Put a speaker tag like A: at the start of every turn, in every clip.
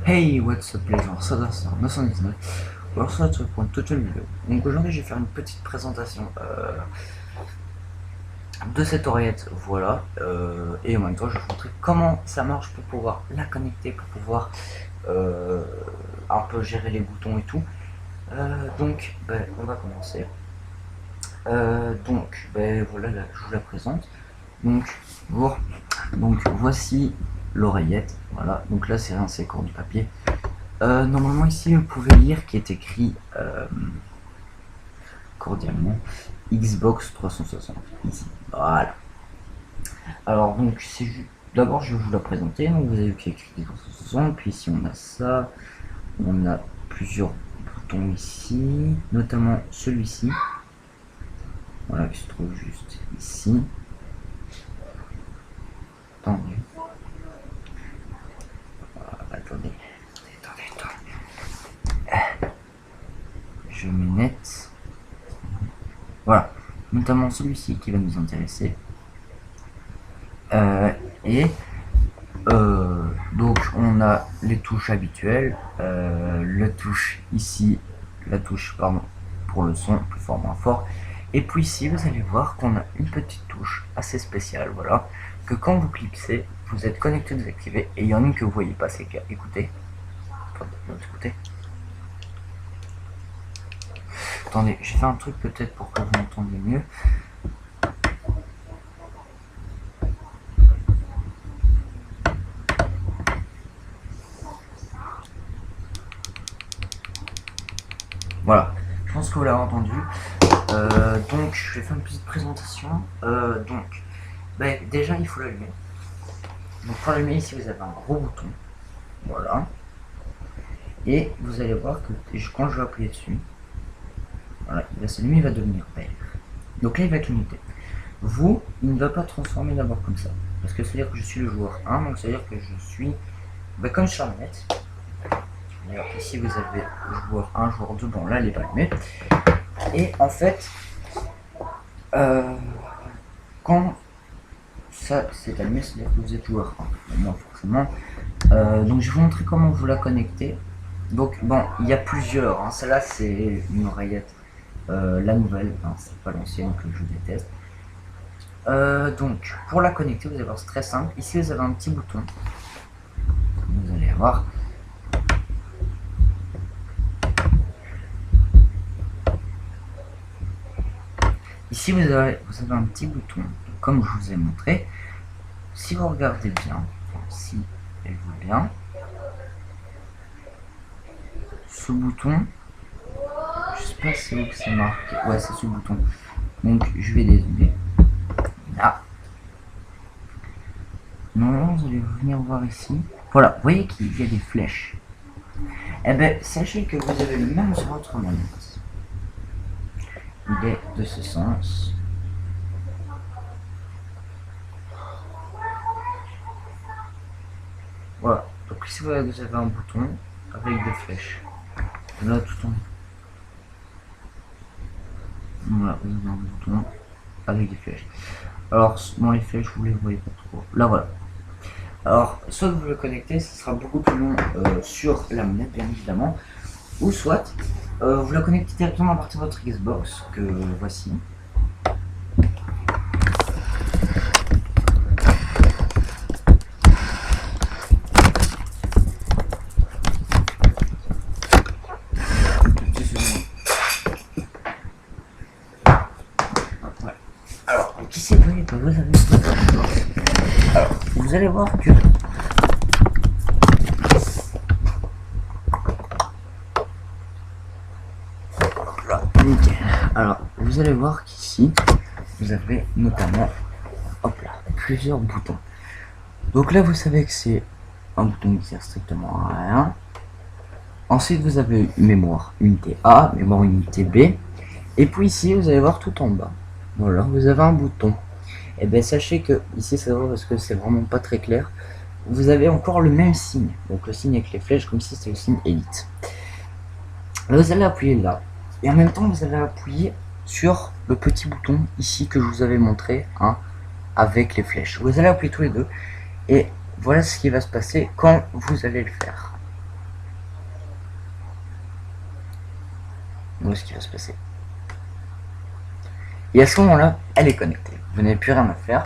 A: Hey, what's up les gens, ça doit ser 919. Alors ça va pour une toute nouvelle vidéo. Donc aujourd'hui je vais faire une petite présentation de cette oreillette, voilà. Et en même temps je vais vous montrer comment ça marche pour pouvoir la connecter, pour pouvoir un peu gérer les boutons et tout. Donc on va commencer. Voilà, là, je vous la présente. Donc voici l'oreillette, voilà. Donc là c'est rincé sur du papier. Normalement ici vous pouvez lire qui est écrit cordialement Xbox 360 ici, voilà. Alors donc c'est d'abord je vais vous la présenter. Donc vous avez vu qu'il y a écrit 360, puis ici on a ça, on a plusieurs boutons ici, notamment celui-ci, voilà, qui se trouve juste ici. Attendez. Attendez. Je mets net. Voilà. Notamment celui-ci qui va nous intéresser. Donc on a les touches habituelles. La touche ici, la touche pardon, pour le son, plus fort, moins fort. Et puis ici vous allez voir qu'on a une petite touche assez spéciale, voilà, que quand vous clipsez, vous êtes connecté, désactivé, et il y en a une que vous voyez pas, c'est que, écoutez, attendez, j'ai fait un truc peut-être pour que vous m'entendiez mieux. Voilà, je pense que vous l'avez entendu. Donc je vais faire une petite présentation. Déjà il faut l'allumer. Donc pour l'allumer ici vous avez un gros bouton, voilà, et vous allez voir que quand je vais appuyer dessus, voilà, il va s'allumer, il va devenir vert. Donc là il va clignoter. Vous, il ne va pas transformer d'abord comme ça, parce que c'est à dire que je suis le joueur 1, donc c'est à dire que je suis comme sur la manette. Alors ici vous avez joueur 1, joueur 2, bon là il est pas allumé. Et en fait, quand ça c'est allumé, c'est-à-dire que vous êtes joueur 1, moi forcément. Donc je vais vous montrer comment vous la connectez. Donc bon, il y a plusieurs, hein. Celle-là c'est une oreillette, la nouvelle, hein, c'est pas l'ancienne que je déteste. Donc pour la connecter, vous allez voir, c'est très simple. Ici vous avez un petit bouton, vous allez avoir. Ici vous avez un petit bouton, comme je vous ai montré. Si vous regardez bien, si elle veut bien, ce bouton, je sais pas si où c'est marqué, ouais c'est ce bouton. Donc je vais dézoomer. Là. Non, vous allez venir voir ici. Voilà, vous voyez qu'il y a des flèches. Eh bien, sachez que vous avez le même sur votre manette. Il est de ce sens. Voilà, donc ici vous avez un bouton avec des flèches. Là tout en haut. Voilà, vous avez un bouton avec des flèches. Alors, moi les flèches, vous les voyez pas trop. Là voilà. Alors, soit vous le connectez, ce sera beaucoup plus long sur la manette, bien évidemment. Ou soit, vous la connectez directement à partir de votre Xbox, que voici. Alors, ici, vous voyez que vous avez votre Xbox. Alors, vous allez voir que alors, vous allez voir qu'ici, vous avez notamment, hop là, plusieurs boutons. Donc là, vous savez que c'est un bouton qui sert strictement à rien. Ensuite, vous avez mémoire unité A, mémoire unité B. Et puis ici, vous allez voir tout en bas. Voilà, vous avez un bouton. Et bien, sachez que ici, c'est vrai parce que c'est vraiment pas très clair. Vous avez encore le même signe. Donc le signe avec les flèches, comme si c'était le signe Elite. Là, vous allez appuyer là. Et en même temps, vous allez appuyer sur le petit bouton ici que je vous avais montré, hein, avec les flèches. Vous allez appuyer tous les deux. Et voilà ce qui va se passer quand vous allez le faire. Voilà ce qui va se passer. Et à ce moment-là, elle est connectée. Vous n'avez plus rien à faire.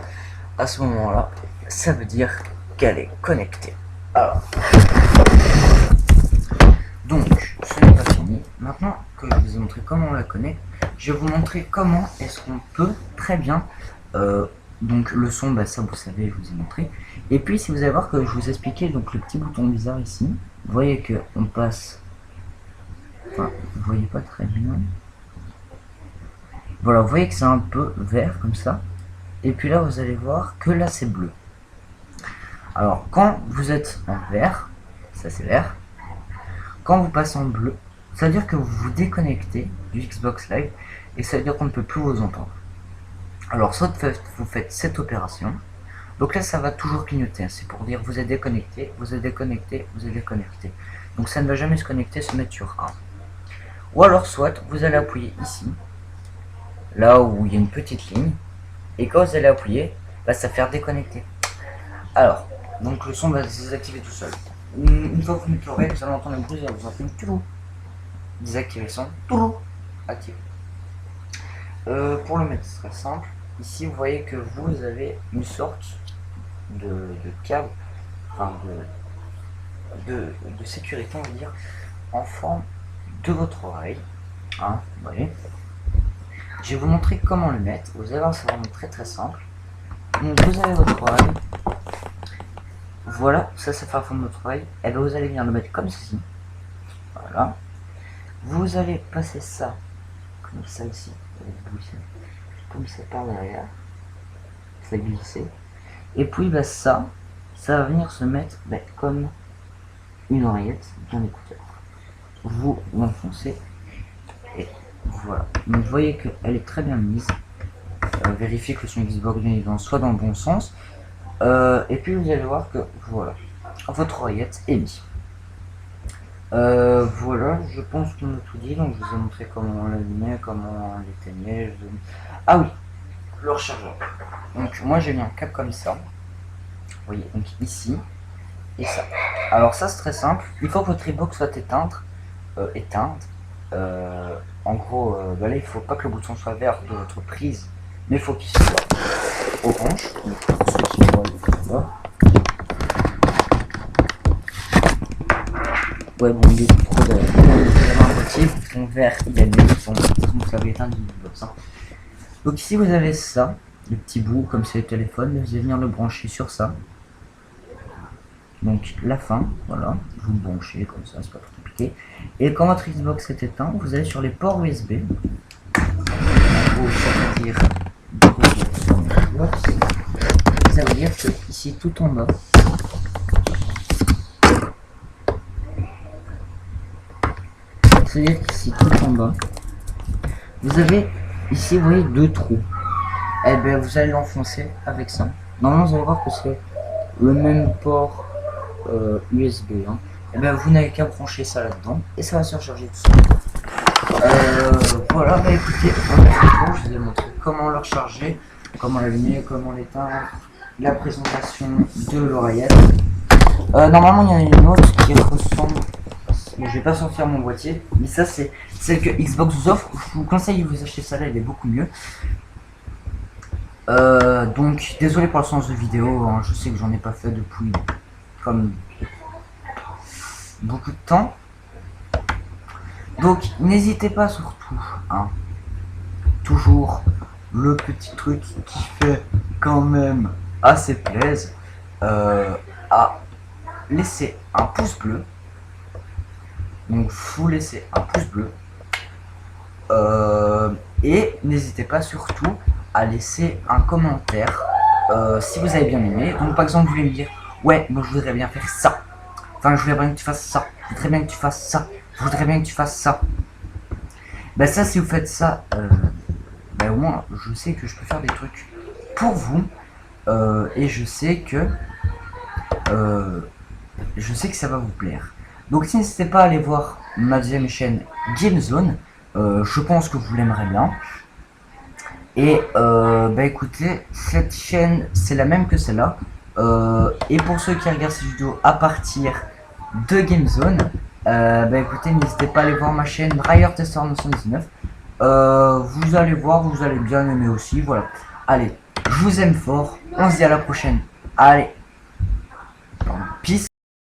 A: À ce moment-là, ça veut dire qu'elle est connectée. Alors, donc, ce n'est pas fini. Maintenant que je vous ai montré comment on la connecte, je vais vous montrer comment est-ce qu'on peut très bien... donc le son, bah, ça vous savez, je vous ai montré. Et puis si vous allez voir que je vous ai expliqué donc le petit bouton bizarre ici, vous voyez que on passe... Enfin, vous voyez pas très bien. Voilà, vous voyez que c'est un peu vert comme ça. Et puis là, vous allez voir que là, c'est bleu. Alors, quand vous êtes en vert, ça c'est vert. Quand vous passez en bleu, ça veut dire que vous vous déconnectez du Xbox Live. Et ça veut dire qu'on ne peut plus vous entendre. Alors, soit vous faites cette opération. Donc là, ça va toujours clignoter. C'est pour dire vous êtes déconnecté, vous êtes déconnecté, vous êtes déconnecté. Donc ça ne va jamais se connecter, se mettre sur 1. Ou alors, soit vous allez appuyer ici. Là où il y a une petite ligne, et quand vous allez appuyer, bah, ça va faire déconnecter. Alors, donc le son va se désactiver tout seul. Une fois que vous mettez l'oreille, vous allez entendre le bruit, vous entendez tout. Désactiver le son, tout. Activer. Pour le mettre, ce sera simple. Ici, vous voyez que vous avez une sorte de câble, enfin de sécurité, on va dire, en forme de votre oreille. Hein, vous voyez. Je vais vous montrer comment le mettre. Vous allez voir, c'est vraiment très simple. Donc vous avez votre oreille. Voilà, ça fait la forme de votre oreille. Et bien vous allez venir le mettre comme ceci. Voilà. Vous allez passer ça comme ça ici. Comme ça par derrière. Ça glisser. Et puis bah, ça va venir se mettre comme une oreillette d'un écouteur. Vous l'enfoncez. Et voilà, donc vous voyez qu'elle est très bien mise. Vérifiez que le son Xbox soit dans le bon sens. Et puis vous allez voir que voilà, votre oreillette est mise. Voilà, je pense qu'on a tout dit. Donc je vous ai montré comment on l'allumait, comment on l'éteignait. Ah oui, le rechargeur. Donc moi j'ai mis un câble comme ça. Vous voyez, donc ici et ça. Alors ça c'est très simple. Il faut que votre Xbox soit éteinte. En gros, là il faut pas que le bouton soit vert de votre prise, mais il faut qu'il soit orange. Donc, ceux qui voient là. Ouais, bon, il est trop d'ailleurs. Vous avez un boîtier, le bouton vert il a mis vous savez éteindre du Xbox. Hein. Donc ici vous avez ça, le petit bout comme c'est le téléphone, vous allez venir le brancher sur ça. Donc la fin, voilà, vous le branchez comme ça, c'est pas trop compliqué. Et quand votre Xbox est éteint, vous allez sur les ports USB. Vous sortir Xbox. Ça veut dire que ici tout en bas, c'est-à-dire qu'ici tout en bas, vous avez ici, vous voyez deux trous. Et bien vous allez l'enfoncer avec ça. Normalement vous allez voir que c'est le même port USB. Hein. Et bien vous n'avez qu'à brancher ça là-dedans et ça va se recharger tout seul. Voilà, bah écoutez, je vous ai montré comment le recharger, comment l'allumer, comment l'éteindre, la présentation de l'oreillette. Normalement il y en a une autre qui ressemble. Bon, je vais pas sortir mon boîtier, mais ça c'est celle que Xbox vous offre. Je vous conseille de vous acheter ça là, elle est beaucoup mieux. Donc désolé pour le sens de vidéo, hein, je sais que j'en ai pas fait depuis comme beaucoup de temps. Donc n'hésitez pas surtout, hein, toujours le petit truc qui fait quand même assez plaisir, à laisser un pouce bleu. Donc vous laissez un pouce bleu. Et n'hésitez pas surtout à laisser un commentaire si vous avez bien aimé. Donc par exemple vous voulez me dire ouais moi je voudrais bien faire ça. Enfin je voudrais bien que tu fasses ça. Je voudrais bien que tu fasses ça. Je voudrais bien que tu fasses ça. Ben ça si vous faites ça, ben au moins je sais que je peux faire des trucs pour vous. Et je sais que ça va vous plaire. Donc n'hésitez pas à aller voir ma deuxième chaîne Gamezone. Je pense que vous l'aimerez bien. Et bah écoutez, cette chaîne c'est la même que celle-là. Et pour ceux qui regardent cette vidéo à partir de Gamezone, bah écoutez, n'hésitez pas à aller voir ma chaîne Dryer Tester 919. Vous allez voir, vous allez bien aimer aussi. Voilà. Allez, je vous aime fort. On se dit à la prochaine. Allez.